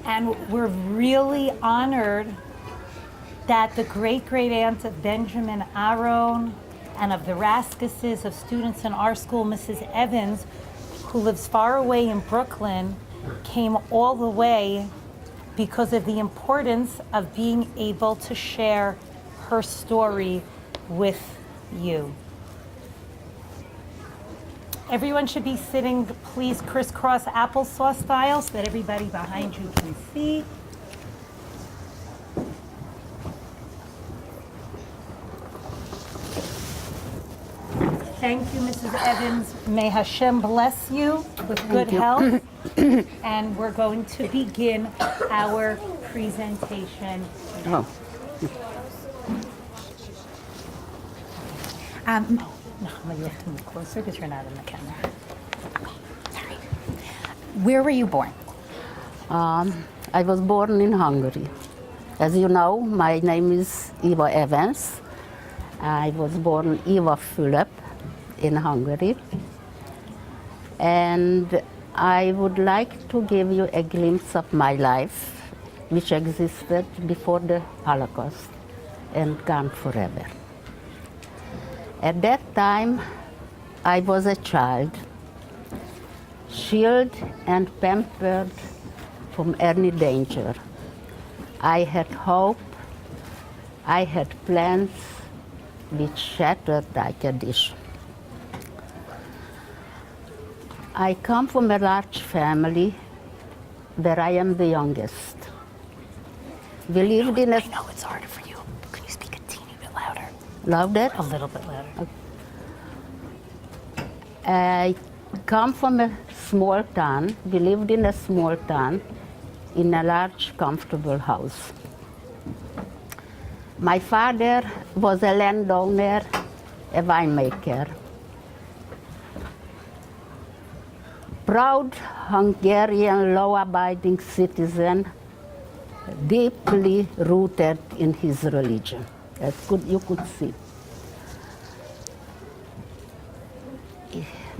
And we're really honored that the great-great-aunt of Benjamin Aron and of the Raskuses of students in our school, Mrs. Evans, who lives far away in Brooklyn, came all the way because of the importance of being able to share her story with you. Everyone should be sitting, please, crisscross applesauce style so that everybody behind you can see. Thank you, Mrs. Evans. May Hashem bless you with good health. And we're going to begin our presentation. Oh. No, you have to move closer because you're not in the camera. Sorry. Where were you born? I was born in Hungary. As you know, my name is Eva Evans. I was born Eva Fülöp in Hungary. And I would like to give you a glimpse of my life, which existed before the Holocaust and gone forever. At that time, I was a child, shielded and pampered from any danger. I had hope, I had plans which shattered like a dish. I come from a large family where I am the youngest. We lived in a... I know it's harder for you. Can you speak a teeny bit louder? Louder? A little bit louder. I come from a small town. We lived in a small town in a large, comfortable house. My father was a landowner, a winemaker. Proud Hungarian law-abiding citizen, deeply rooted in his religion. As you could see.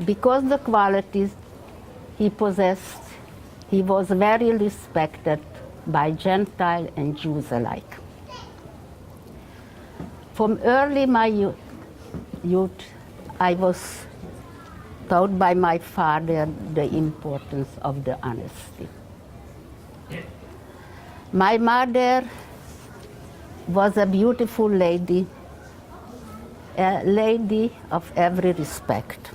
Because the qualities he possessed, he was very respected by Gentile and Jews alike. From early my youth, I was taught by my father the importance of the honesty. My mother was a beautiful lady, a lady of every respect,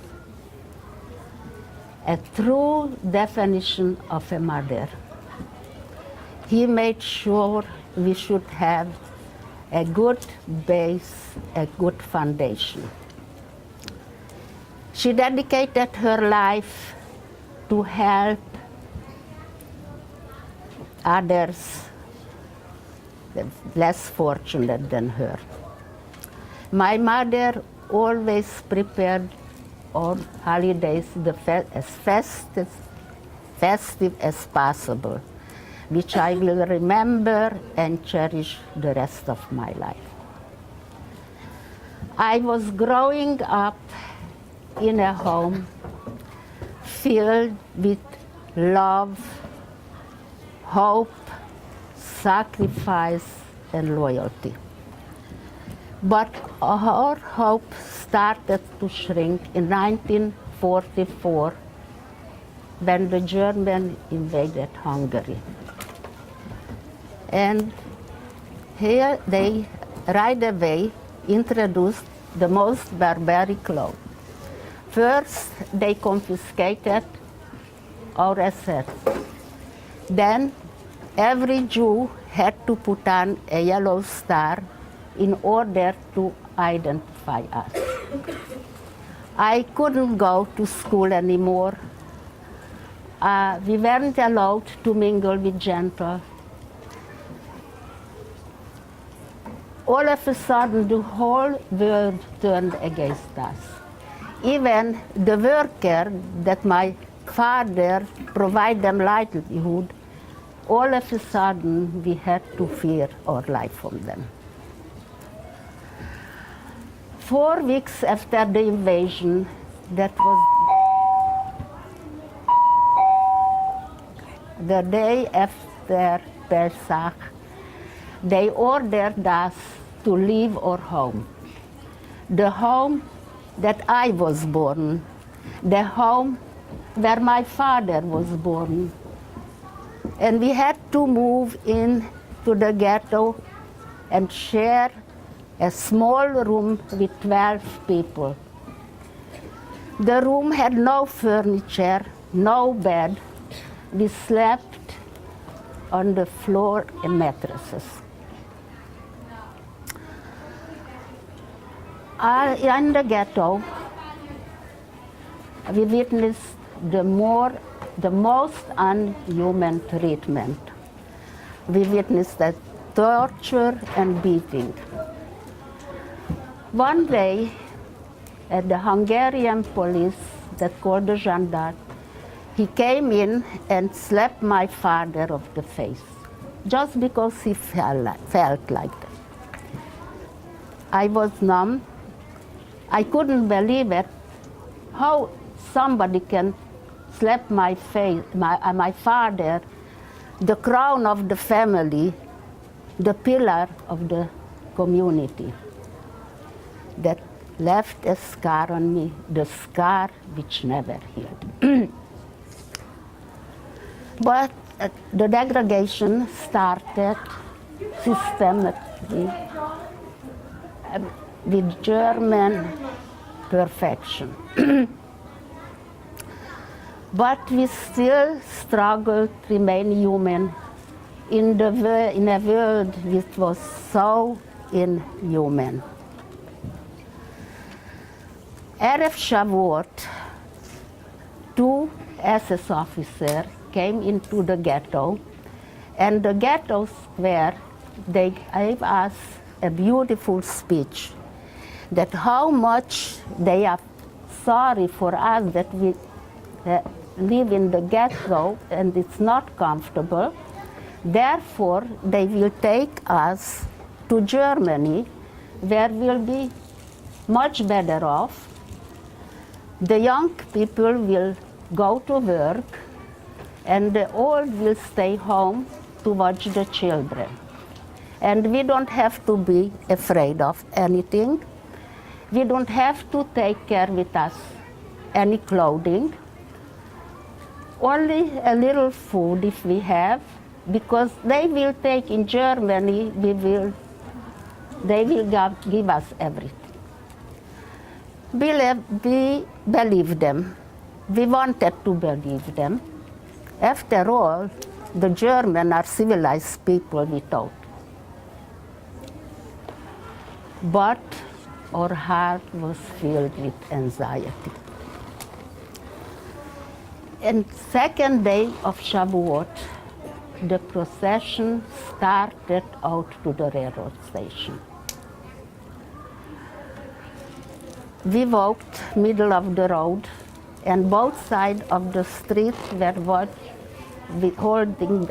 a true definition of a mother. He made sure we should have a good base, a good foundation. She dedicated her life to help others less fortunate than her. My mother always prepared on holidays as festive as possible, which I will remember and cherish the rest of my life. I was growing up in a home filled with love, hope, sacrifice, and loyalty. But our hope started to shrink in 1944 when the Germans invaded Hungary. And here they right away introduced the most barbaric law. First, they confiscated our assets. Then, every Jew had to put on a yellow star in order to identify us. I couldn't go to school anymore. We weren't allowed to mingle with Gentiles. All of a sudden, the whole world turned against us. Even the worker that my father provided them livelihood, all of a sudden we had to fear our life from them. 4 weeks after the invasion, that was the day after Pesach, they ordered us to leave our home. The home that I was born, the home where my father was born. And we had to move in to the ghetto and share a small room with 12 people. The room had no furniture, no bed. We slept on the floor in mattresses. In the ghetto, we witnessed the most unhuman treatment. We witnessed the torture and beating. One day, the Hungarian police that called the gendarme, he came in and slapped my father on the face, just because he felt like that. I was numb. I couldn't believe it, how somebody can slap my face, my father, the crown of the family, the pillar of the community, that left a scar on me, the scar which never healed. But the degradation started systematically with German perfection. But we still struggle to remain human in a world which was so inhuman. Erev Shavuot, 2 SS officers came into the ghetto, and the ghetto square, they gave us a beautiful speech that how much they are sorry for us that we live in the ghetto and it's not comfortable. Therefore, they will take us to Germany, where we'll be much better off. The young people will go to work, and the old will stay home to watch the children. And we don't have to be afraid of anything. We don't have to take care with us any clothing, only a little food if we have, because they will take in Germany, they will give us everything. We believe them. We wanted to believe them. After all, the Germans are civilized people, we thought. But our heart was filled with anxiety. And second day of Shavuot, the procession started out to the railroad station. We walked middle of the road, and both sides of the street were holding,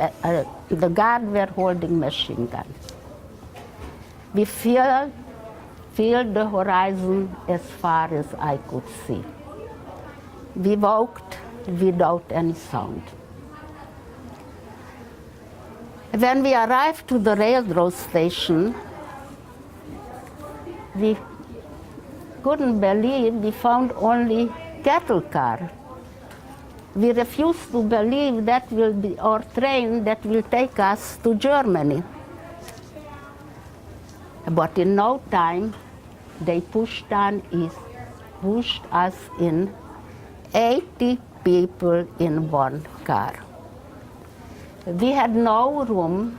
the guard were holding machine guns. We filled the horizon as far as I could see. We walked without any sound. When we arrived to the railroad station, we couldn't believe we found only cattle car. We refused to believe that will be our train that will take us to Germany. But in no time, they pushed us in, 80 people in one car. We had no room.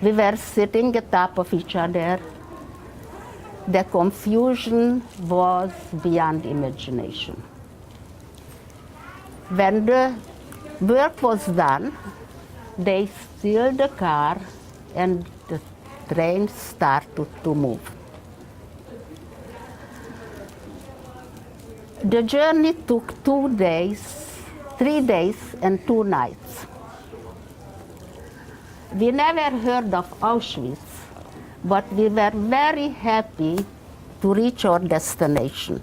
We were sitting atop of each other. The confusion was beyond imagination. When the work was done, they sealed the car and the train started to move. The journey took 3 days and 2 nights. We never heard of Auschwitz, but we were very happy to reach our destination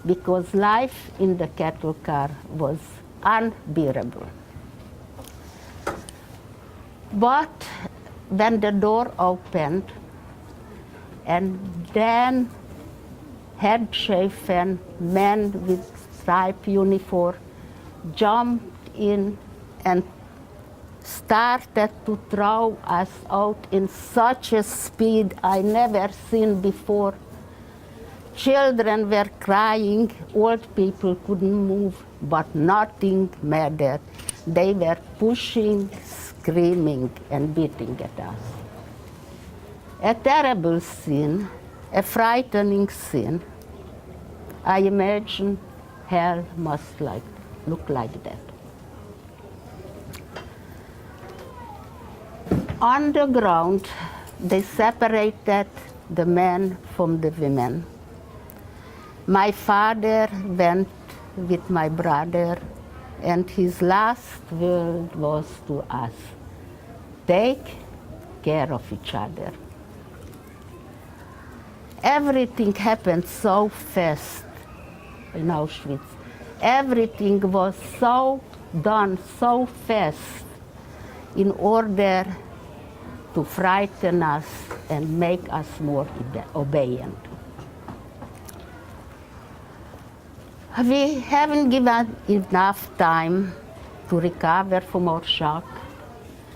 because life in the cattle car was unbearable. But when the door opened, and then head-shaven men with striped uniform jumped in and started to throw us out in such a speed I never seen before. Children were crying, old people couldn't move, but nothing mattered. They were pushing, screaming, and beating at us. A terrible scene, a frightening scene. I imagine hell must look like that. On the ground, they separated the men from the women. My father went with my brother, and his last word was to us, take care of each other. Everything happened so fast in Auschwitz. Everything was so done so fast in order to frighten us and make us more obedient. We haven't given enough time to recover from our shock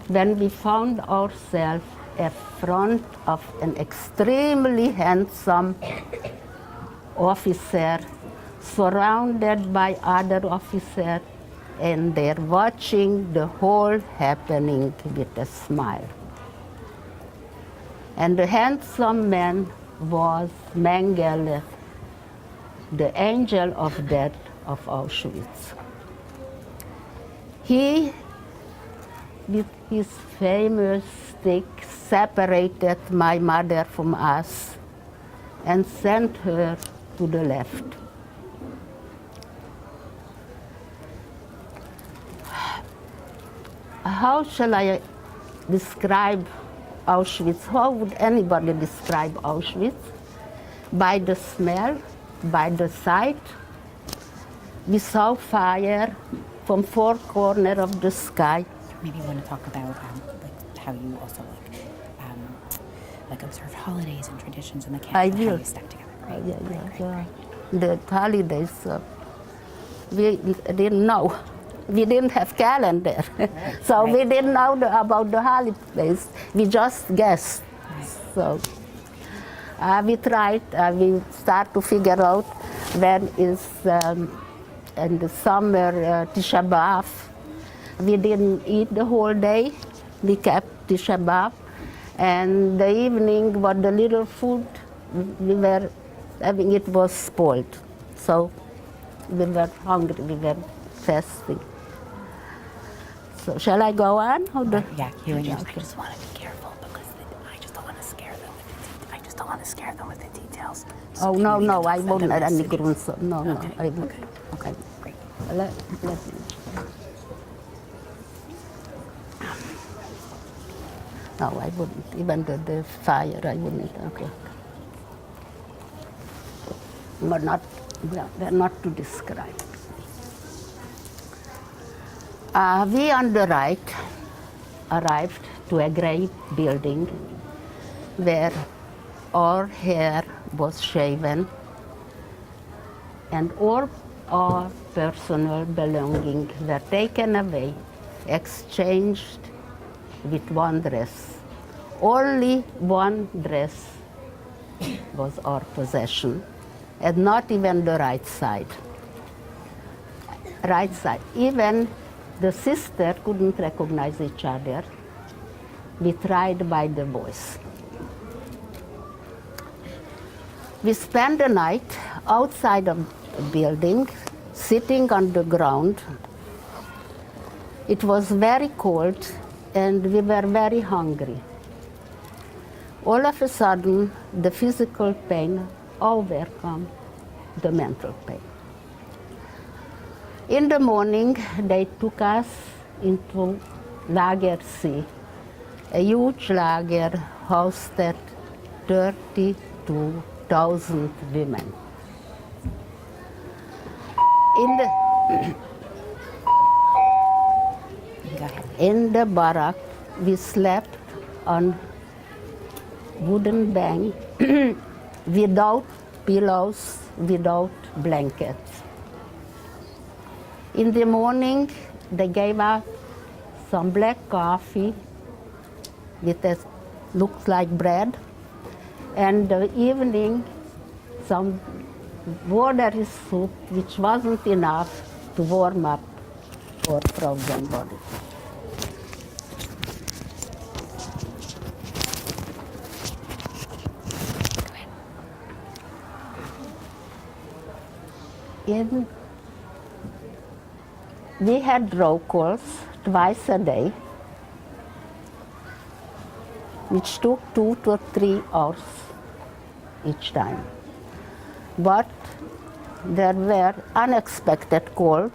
when we found ourselves in front of an extremely handsome officer surrounded by other officers, and they're watching the whole happening with a smile. And the handsome man was Mengele, the angel of death of Auschwitz. He, with his famous stick, separated my mother from us and sent her to the left. How shall I describe Auschwitz? How would anybody describe Auschwitz? By the smell, by the sight. We saw fire from four corners of the sky. Maybe you want to talk about like how you also observe holidays and traditions in the camp. I and how will. you stuck together. Right? Yeah. The holidays, we didn't know. We didn't have calendar, so we didn't know about the holidays. We just guessed. So we tried. We start to figure out when is in the summer Tisha B'Av. We didn't eat the whole day. We kept Tisha B'Av, and the evening, what the little food we were having, it was spoiled. So we were hungry. We were fasting. So shall I go on? Yeah, you and yours. Okay. I just want to be careful because I just don't want to scare them with the I just don't want to scare them with the details. So Oh, can no, we no, just I send won't them let any messages? grunts. No, Okay. I won't. Okay. Great. Let me. No, I wouldn't. Even the fire, I wouldn't. Okay. But not, they're not to describe. We on the right arrived to a great building where our hair was shaven and all our personal belongings were taken away, exchanged with one dress. Only one dress was our possession, and not even the right side. Right side. Even the sister couldn't recognize each other. We tried by the voice. We spent the night outside of the building, sitting on the ground. It was very cold, and we were very hungry. All of a sudden, the physical pain overcame the mental pain. In the morning, they took us into Lager C, a huge lager hosted 32,000 women. Go ahead. In the barrack, we slept on wooden bank without pillows, without blankets. In the morning, they gave us some black coffee with a looks like bread, and the evening some watery soup, which wasn't enough to warm up our frozen body. We had roll calls twice a day, which took 2 to 3 hours each time. But there were unexpected calls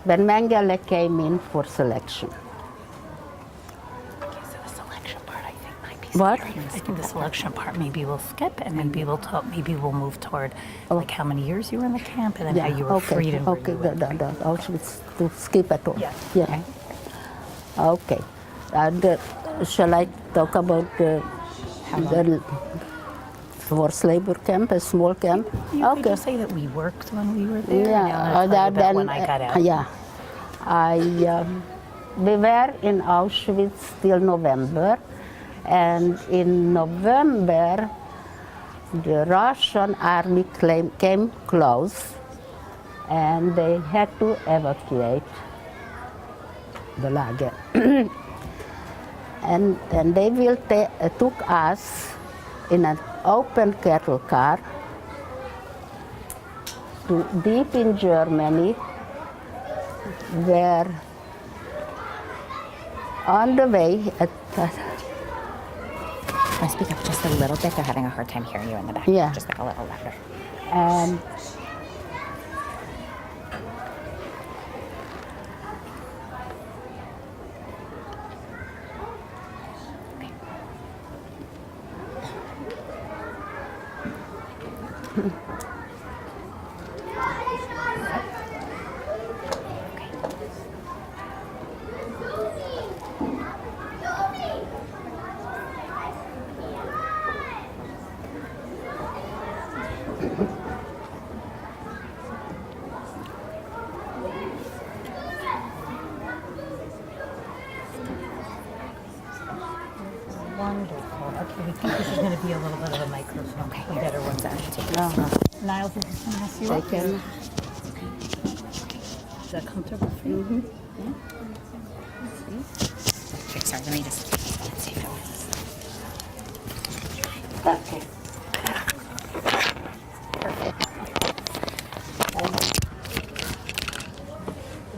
when Mengele came in for selection. Okay, so the selection part I think might be What? scary. I think the selection part maybe we'll skip and maybe we'll talk. Maybe we'll move toward like how many years you were in the camp and then how you were freed and where okay, you went. Auschwitz to skip at all. Yeah. Okay. Shall I talk about the forced labor camp, a small camp? You could just say that we worked when we were there. Yeah, and I'll tell you about when I got out. We were in Auschwitz till November, and in November, the Russian army came close, and they had to evacuate the lager. and they took us in an open cattle car to deep in Germany, where on the way Can I speak up just a little bit? They're having a hard time hearing you in the back. Yeah. Just like a little louder. and Wonderful. Okay, we think this is going to be a little bit of a microphone. Okay, we better run that. Niles, is this going to mess you up? taken. Is that comfortable for you? Okay, sorry, let me just see if it works. Okay.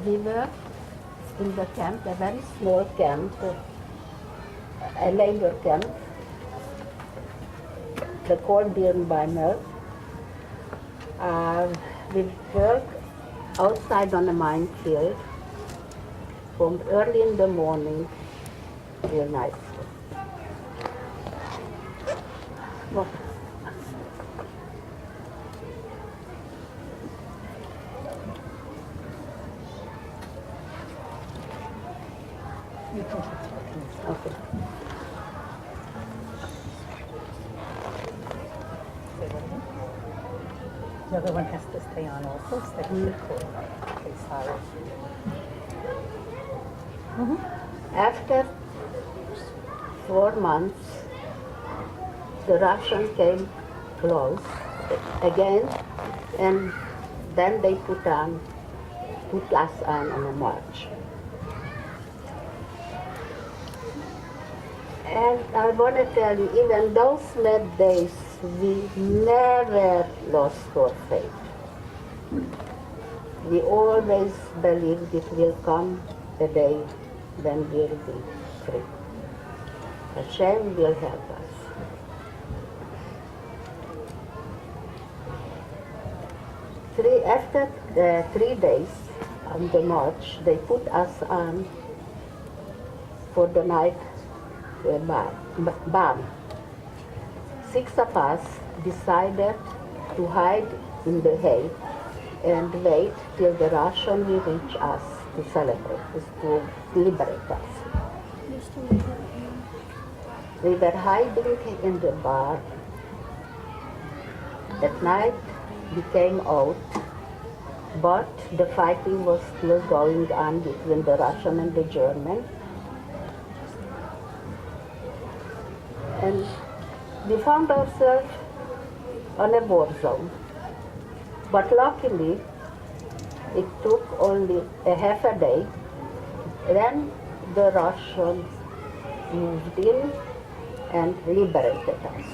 We were in the camp, a very small camp, a labor camp, the called Birnbeimer. We worked outside on a minefield from early in the morning till night. Well, okay. The other one has to stay on also. So okay, sorry. After 4 months, the Russian came close again, and then they put us on a march. And I want to tell you, even those mad days, we never lost our faith. We always believed it will come a day when we'll be free. Hashem will help us. After 3 days on the march, they put us on for the night bomb. 6 of us decided to hide in the hay and wait till the Russian will reach us to celebrate, to liberate us. We were hiding in the bar. At night, we came out, but the fighting was still going on between the Russian and the German. And we found ourselves on a war zone. But luckily, it took only a half a day. Then the Russians moved in and liberated us.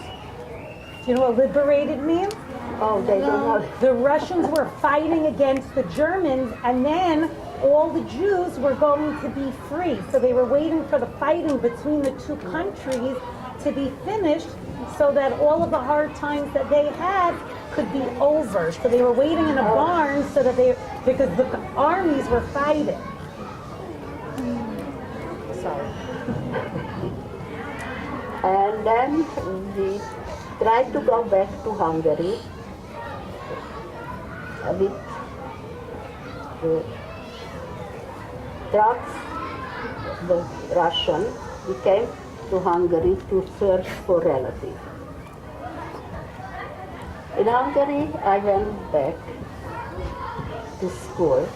Do you know what liberated means? Oh, they don't know. The Russians were fighting against the Germans, and then all the Jews were going to be free. So they were waiting for the fighting between the two countries to be finished so that all of the hard times that they had could be over. So they were waiting in a barn so that because the armies were fighting. Sorry. And then we tried to go back to Hungary with the trucks, the Russian. We came to Hungary to search for relatives. In Hungary, I went back to school,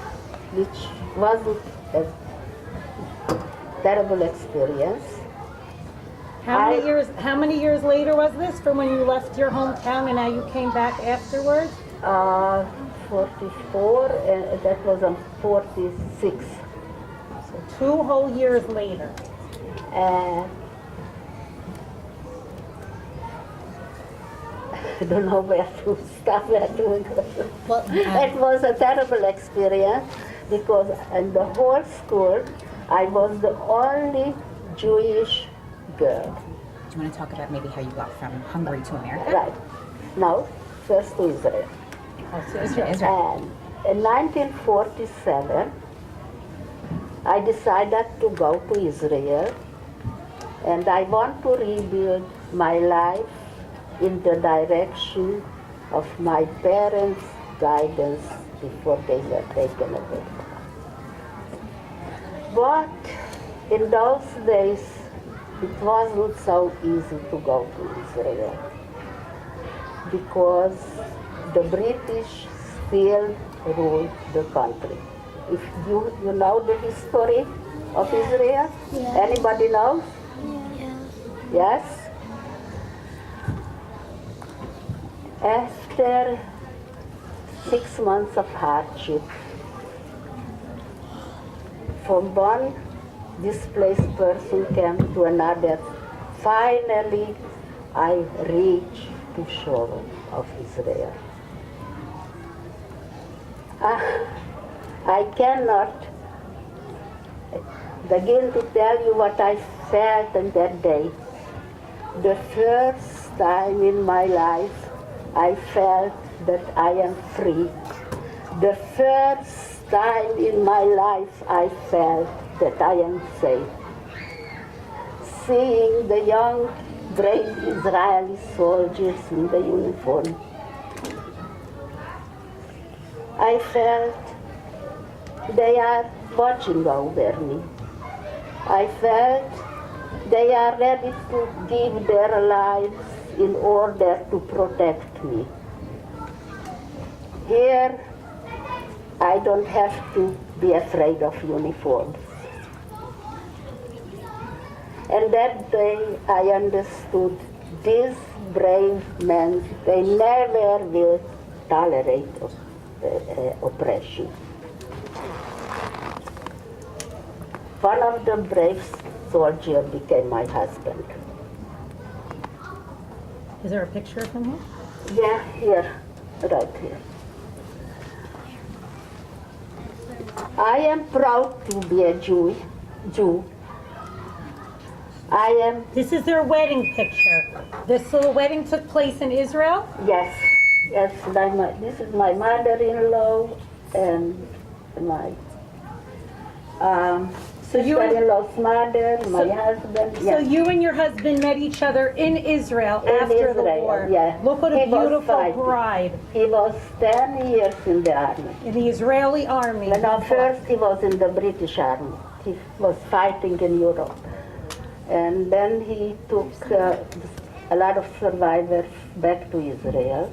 which wasn't a terrible experience. How many years later was this from when you left your hometown and now you came back afterwards? 44, and that was on 46. So 2 whole years later. And I don't know where to stop, where to go. It was a terrible experience because in the whole school, I was the only Jewish girl. Do you want to talk about maybe how you got from Hungary to America? Right. Now, first to Israel. Israel. And in 1947, I decided to go to Israel, and I want to rebuild my life in the direction of my parents' guidance before they were taken away. But in those days, it wasn't so easy to go to Israel because the British still ruled the country. If you know the history of Israel, anybody knows? Yes? After 6 months of hardship, from one displaced person came to another, finally I reached the shore of Israel. I cannot begin to tell you what I felt on that day. The first time in my life I felt that I am free. The first time in my life I felt that I am safe. Seeing the young, brave Israeli soldiers in the uniform, I felt they are watching over me. I felt they are ready to give their lives in order to protect me. Here, I don't have to be afraid of uniforms. And that day I understood these brave men, they never will tolerate oppression. One of the brave soldiers became my husband. Is there a picture of him here? Yeah, here, right here. I am proud to be a Jew. I am. This is their wedding picture. This little wedding took place in Israel? Yes. This is my mother-in-law and my sister-in-law's mother, my husband. So you and your husband met each other in Israel after the war. Yeah. Look what a beautiful bride. He was 10 years in the army. In the Israeli army. No, first he was in the British army. He was fighting in Europe. And then he took a lot of survivors back to Israel.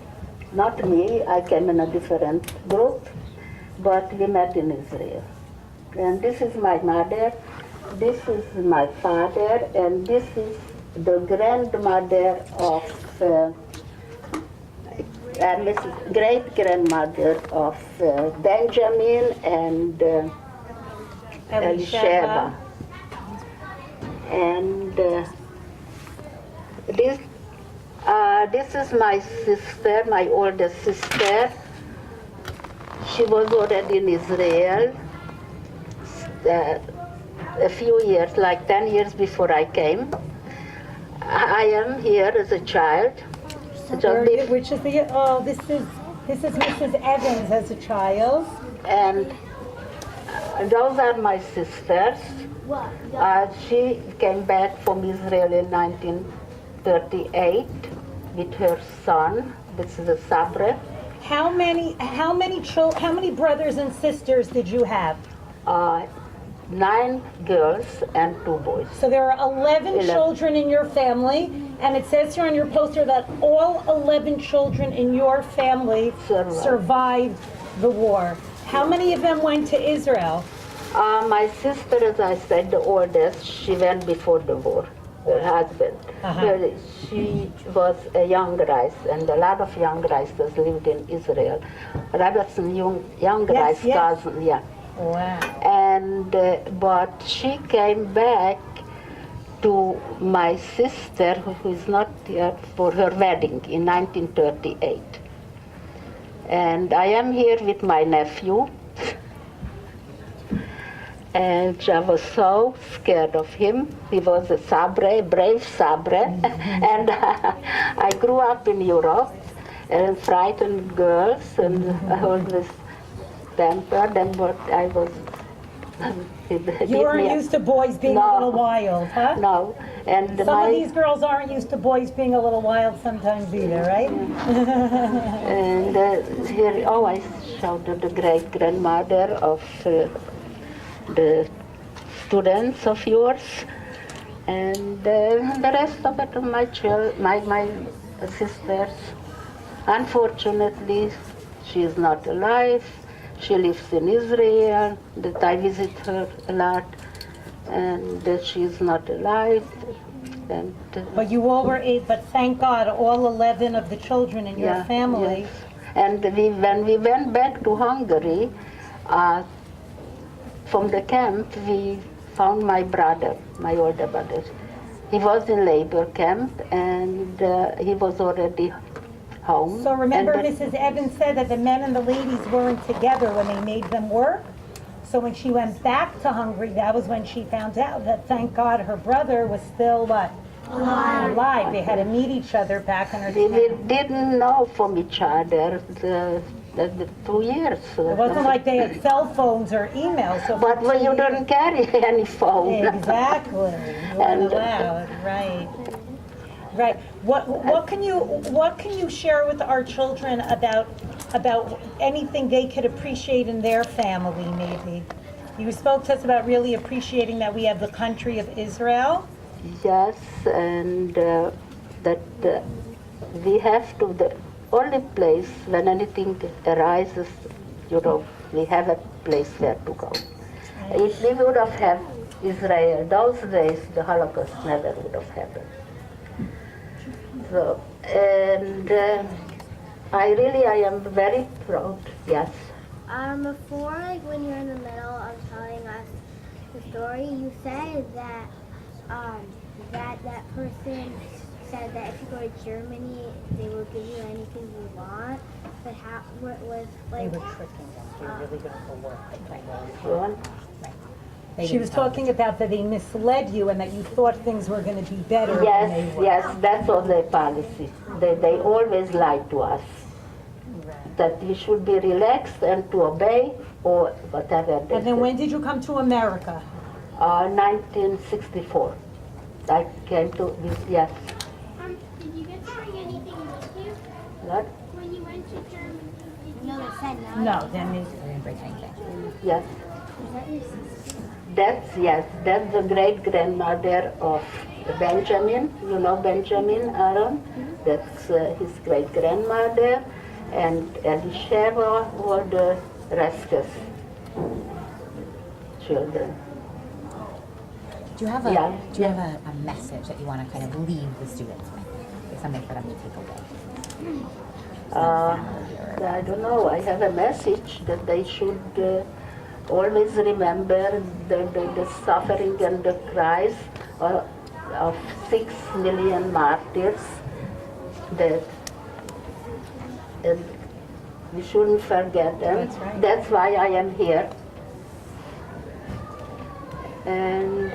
Not me, I came in a different group, but we met in Israel. And this is my mother, this is my father, and this is the grandmother of, great-grandmother of Benjamin and Elisheva. And this is my sister, my oldest sister. She was already in Israel a few years, like 10 years before I came. I am here as a child. Which is the this is Mrs. Evans as a child. And those are my sisters. She came back from Israel in 1938 with her son. This is a Sabre. How many brothers and sisters did you have? 9 girls and 2 boys. So there are 11 children in your family, and it says here on your poster that all 11 children in your family survived the war. How many of them went to Israel? My sister, as I said, the oldest, she went before the war, her husband. She was a young rice, and a lot of young Rices lived in Israel. Robertson, young rice cousin, yeah. Wow. And but she came back to my sister, who is not here, for her wedding in 1938. And I am here with my nephew. And I was so scared of him. He was a Sabre, brave Sabre. And I grew up in Europe and frightened girls and always tempered, and but I was. You weren't used to boys being a little wild, huh? No, and some of these girls aren't used to boys being a little wild sometimes either, right? And here, I showed the great grandmother of the students of yours, and the rest of it, my sisters. Unfortunately, she is not alive. She lives in Israel, that I visit her a lot, and she is not alive. And, but you all were 8, but thank God, all 11 of the children in your family. Yes. And when we went back to Hungary, from the camp, we found my brother, my older brother. He was in labor camp, and he was already home. So remember, Mrs. Evans said that the men and the ladies weren't together when they made them work. So when she went back to Hungary, that was when she found out that, thank God, her brother was still what? Alive. They had to meet each other back in her We didn't know from each other the 2 years. It wasn't like they had cell phones or emails. So but you didn't carry any phone. Exactly. Right. Right. What can you share with our children about anything they could appreciate in their family, maybe? You spoke to us about really appreciating that we have the country of Israel. Yes, and that we have to, the only place when anything arises, we have a place where to go. If we would have had Israel those days, the Holocaust never would have happened. So, and I am very proud, yes. Before, when you're in the middle of telling us the story, you said that that person said that if you go to Germany, they will give you anything you want. But what was like? They were tricking them. They were really going to go work. She was talking about that they misled you and that you thought things were going to be better than they were. Yes, that was their policy. They always lied to us. That we should be relaxed and to obey or whatever they And then when did you come to America? 1964. I came to, yes. Did you get to bring anything with you What? when you went to Germany? No, they said no. No, then They didn't break anything. Yes. Is that your sister? That's the great grandmother of Benjamin. You know Benjamin Aaron? That's his great grandmother, and Elisheva were the Raskas children. Do you have a Yeah, Do you have a message that you want to kind of leave the students with? Like something for them to take away? I don't know. I have a message that they should always remember the suffering and the cries of 6 million martyrs. That we shouldn't forget them. That's right. That's why I am here. And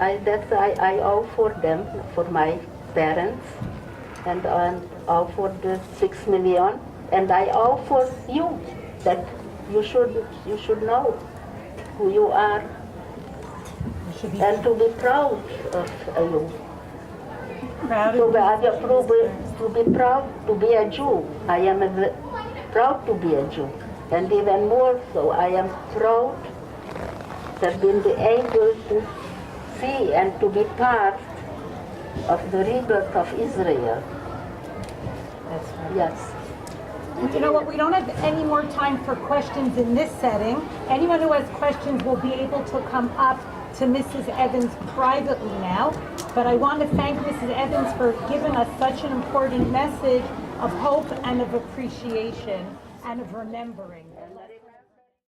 I owe for them, for my parents, and owe for the 6 million, and I owe for you, that you should know who you are, and to be proud of you. To be proud to be a Jew. I am proud to be a Jew, and even more so, I am proud to have been able to see and to be part of the rebirth of Israel. That's right. Yes. You know what? We don't have any more time for questions in this setting. Anyone who has questions will be able to come up to Mrs. Evans privately now. But I want to thank Mrs. Evans for giving us such an important message of hope and of appreciation and of remembering.